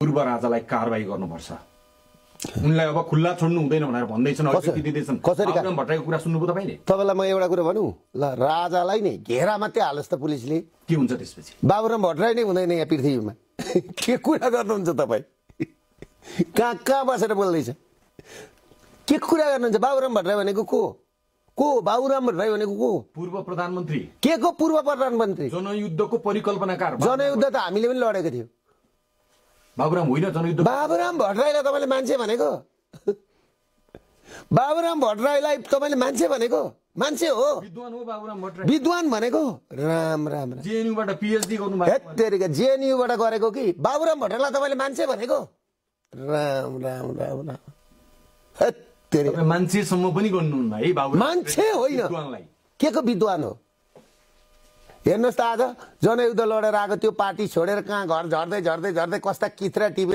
पूर्व राजालाई कारबाही गर्नुपर्छ, उनलाई अब खुल्ला छोड्नु हुँदैन भनेर भन्दैछन्, दिँदैछन्। बाबुराम भट्टराईको कुरा सुन्नुभयो तपाईले? तपाईलाई म एउटा कुरा भनौँ ल, राजालाई नै घेरा मात्रै हालोस् त पुलिसले, के हुन्छ त्यसपछि? बाबुराम भट्टराई नै हुँदैन यहाँ पृथ्वीमा। के कुरा गर्नुहुन्छ तपाईँ? कहाँ बसेर बोल्दैछ? के कुरा गर्नुहुन्छ? बाबुराम भट्टराई भनेको को? बाबुराम भट्टराई भनेको को? पूर्व प्रधानमन्त्री। के को पूर्व प्रधानमन्त्री? जनयुद्धको परिकल्पनाकार। जनयुद्ध त हामीले पनि लडेको थियो। बाबुराम होइन जनयुद्ध। बाबुराम भट्टराईलाई तपाईँले मान्छे भनेको? बाबुराम भट्टराईलाई तपाईँले मान्छे भनेको? मान्छे हो, विद्वान हो बाबुराम भट्टराई। विद्वान भनेको राम राम जेएनयूबाट पीएचडी गर्नु भएको। जेएनयूबाट गरेको कि बाबुराम भट्टराईलाई तपाईँले मान्छे भनेको? राम राम राम राम। मान्छेसम्म पनि गर्नुहुन्न है बाबुराम। मान्छे होइन, के को विद्वान हो? हेर्नुहोस् त, आज जनयुद्ध लडेर आएको त्यो पार्टी छोडेर कहाँ घर झर्दै झर्दै झर्दै कस्ता किथ्रा टिपे